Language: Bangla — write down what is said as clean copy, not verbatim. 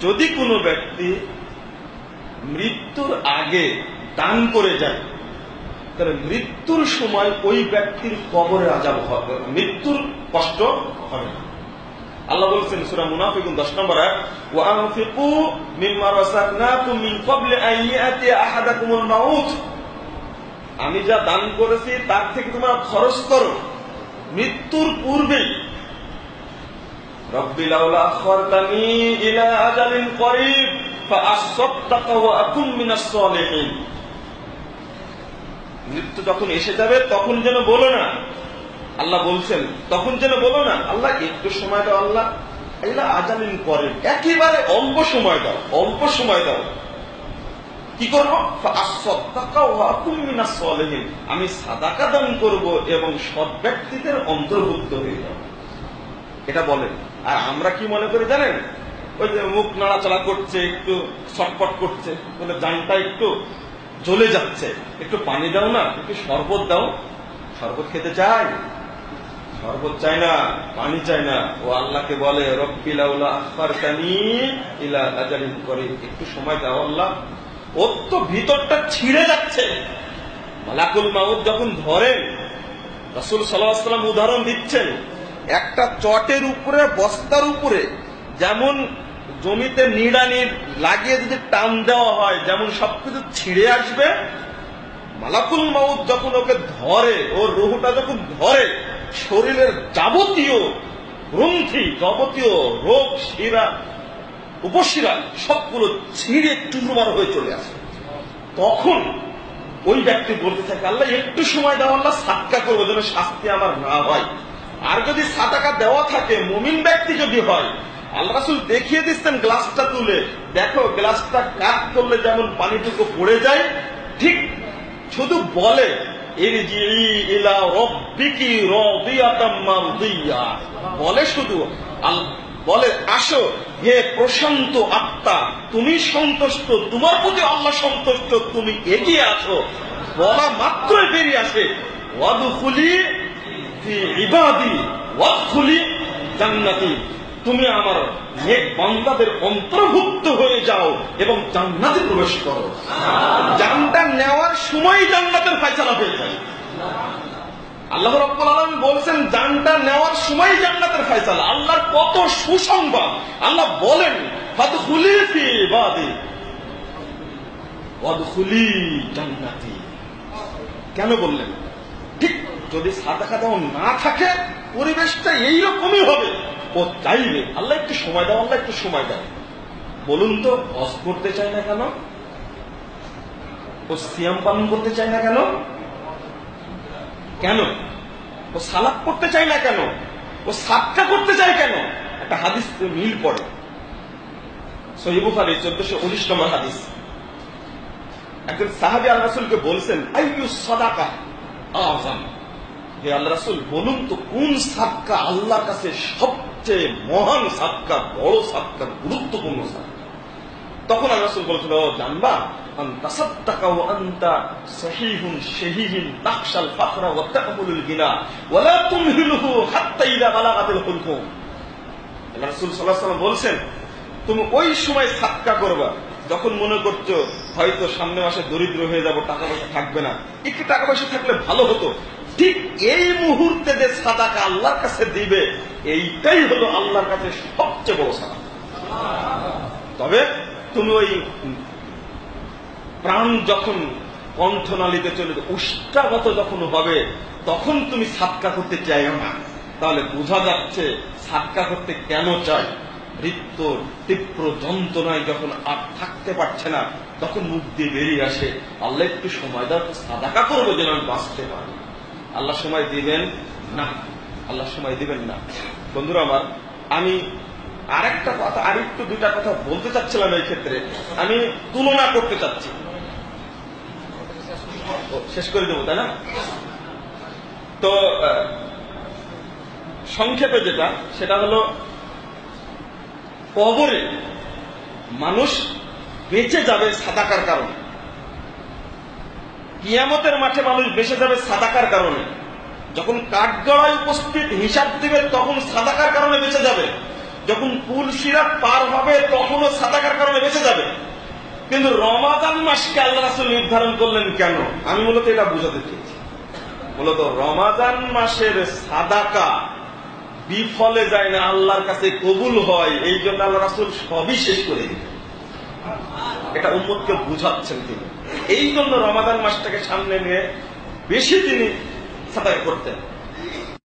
যদি কোনো ব্যক্তি মৃত্যুর আগে দান করে যায়, তাহলে মৃত্যুর সময় ওই ব্যক্তির কবরে আযাব হবে, মৃত্যুর কষ্ট হবে না। আল্লাহ বলছেন সূরা মুনাফিকুন 10 নম্বর আয়াত, ওয়া আনফিকু মিম্মা রাযাকনাকুম মিন ক্বাবলি আন ইয়াতিয়া আহাদাকুমুল মাউত, আমি যা দান করেছি তার থেকে তোমরা খরচ করো মৃত্যুর পূর্বে। রব্বি লাউলা আখরতানি ইলা আজালিন করিব ফাআসসাদদাকা ওয়া আকুম মিনাস সালিহিন, মৃত্যু যখন এসে যাবে তখন যেন বলো না, আল্লাহ বলছেন তখন যেন বলো না আল্লাহ একটু সময় দাও, আল্লাহ ইলা আজালিন করিব, একেবারে অল্প সময় দাও, অল্প সময় দাও। কি করবো? ফাআসসাদদাকা ওয়া আকুম মিনাস সালিহিন, আমি সাদাকা দান করব এবং সৎ ব্যক্তিদের অন্তর্ভুক্ত হয়ে যাব। এটা বলেন। আর আমরা কি মনে করি জানেন? ওই যে মুখ নাড়াচাড়া করছে, একটু ছটফট করছে, বলে জানটা একটু জ্বলে যাচ্ছে, একটু পানি দাও না, একটু শরবত দাও। শরবত খেতে চাই? শরবত চাই না, পানি চাই না। ও আল্লাহকে বলে রব্বি লাউলা আখরতানি ইলা আজালিন করিব, একটু সময় দাও আল্লাহ। ওর তো ভিতরটা ছিঁড়ে যাচ্ছে। মালাকুল মাউত যখন ধরেন, রাসূল সাল্লাল্লাহু আলাইহি ওয়াসাল্লাম উদাহরণ দিচ্ছেন, একটা চটের উপরে, বস্তার উপরে যেমন জমিতে নিড়ানি লাগিয়ে যদি টান দেওয়া হয় যেমন সবকিছু ছিঁড়ে আসবে, মালাকুল মাউত যখন ওকে ধরে, ওর রূহটা যখন ধরে, শরীরের যাবতীয় গ্রন্থি, যাবতীয় রোগ, শিরা, উপশিরা সবগুলো ছিঁড়ে চুরমার হয়ে চলে আসে। তখন ওই ব্যক্তি বলতে থাকে আল্লাহ একটু সময় দাও, আল্লাহ সাদকা করবো যেন শাস্তি আমার না হয়। আর যদি সাদাকা দেওয়া থাকে, মুমিন ব্যক্তি যদি হয়, আল্লাহ রাসূল দেখিয়ে দিচ্ছেন গ্লাসটা তুলে, দেখো গ্লাসটা কাট করলে যেমন পানিটুকু পড়ে যায়, ঠিক শুধু বলে ইরজিই ইলা রাব্বিকি রাদিয়াতাম মারদিয়া, বলে শুধু বলে আসো হে প্রশান্ত আত্মা, তুমি সন্তুষ্ট, তোমার প্রতি আল্লাহ সন্তুষ্ট, তুমি এগিয়ে আসো। বলা মাত্রই বেরিয়ে আসে ওয়াদখুলি ফি ইবাদি ওয়াদখুলি জান্নাতি, তুমি আমার নেক বান্দাদের অন্তর্ভুক্ত হয়ে যাও এবং জান্নাতে প্রবেশ করো। জানটা নেওয়ার সময় জান্নাতের ফয়সালা হয়ে যায়। আল্লাহ রাব্বুল আলামিন বলছেন জানটা নেওয়ার সময় জান্নাতের ফয়সালা। আল্লাহর কত সুসংবাদ! আল্লাহ বলেন ফাদখুলি ফি ইবাদি ওয়াদখুলি জান্নাতি। কেন বললেন? ঠিক যদি সাদাকা দাও না থাকে, পরিবেশটা এইরকমই হবে। ও চাইবে আল্লাহ একটু সময় দাও, আল্লাহ একটু সময় দাও। বলুন তো, হজ করতে চায় না কেন? ও সিয়াম পালন করতে চায় না কেন? কেন? ও সালাত করতে চায় না কেন? ও সাদকা করতে চায় কেন? একটা হাদিস মিল পড়ে, সহিহ বুখারী 1419 নম্বর হাদিস। একজন সাহাবী আল্লাহ রাসূলকে বলছেন আইয়ু সাদাকা আযম, হে আল্লাহ রাসূল বলুন তো কোন সাদকা আল্লাহর কাছে সবচেয়ে মহান সাদকা, বড় সাদকা, গুরুত্বপূর্ণ সাদকা? তখন আল্লাহ রাসূল বলছেন ও জানবা আন তাসাদদাকা ওয়া আনতা সহিহুন শাহীহুন তাখশাল ফাকরা ওয়া তাকমুলুল গিনা ওয়া লা তুমহিলুহু হাত্তা ইযা বালাগাতিল হুলকুম। আল্লাহ রাসূল সাল্লাল্লাহু আলাইহি ওয়াসাল্লাম বলছেন তুমি ওই সময় সাদকা করবা যখন মনে করছো হয়তো সামনে মাসে দরিদ্র হয়ে যাব, টাকা পয়সা থাকবে না, একটু টাকা পয়সা থাকলে ভালো হতো। ঠিক এই মুহূর্তে যে সাদাকা আল্লাহর কাছে দিবে, এইটাই হলো আল্লাহর কাছে সবচেয়ে বড় সাদাকা। তবে তুমি ওই প্রাণ যখন কণ্ঠনালীতে চলে উষ্টাগত যখন হবে, তখন তুমি সাদকা করতে চাইও না। তাহলে বোঝা যাচ্ছে সাদকা করতে কেন চাই। মৃত্যুর তীব্র যন্ত্রণায় যখন আর থাকতে পারছে না, তখন মুখ দিয়ে বেরিয়ে আসে আল্লাহ একটু সময় দাও, সাদাকা করবো যেন আমি বাঁচতে পারি। আল্লাহ সময় দিবেন না, আল্লাহ সময় দিবেন না। বন্ধুরা আমার, আমি আরেকটা কথা, আরেকটু দুইটা কথা বলতে চাচ্ছিলাম। এই ক্ষেত্রে আমি তুলনা করতে চাচ্ছি, শেষ করে দেবো তাই না? তো সংক্ষেপে যেটা, সেটা হলো কবরে মানুষ বেঁচে যাবে সাদাকার কারণে, কিয়ামতের মাঠে মানুষ বেঁচে যাবে সাদাকার কারণে। যখন কাঠগড়ায় উপস্থিত হিসাব দিবে তখন সাদাকার কারণে বেঁচে যাবে। যখন পুল সিরাত পার হবে তখনও সাদাকার কারণে বেঁচে যাবে। কিন্তু রমাদান মাসকে আল্লাহ রাসূল নির্ধারণ করলেন কেন? আমি মূলত এটা বুঝাতে চেয়েছি। মূলত রমাদান মাসের সাদাকা বিফলে যায় না, আল্লাহর কাছে কবুল হয়, এই জন্য আল্লাহ রাসূল সবই শেষ করে দিলেন। এটা উম্মতকে বুঝাচ্ছেন তিনি। এই জন্য রমাদান মাসটাকে সামনে নিয়ে বেশি তিনি সাদাকা করতেন।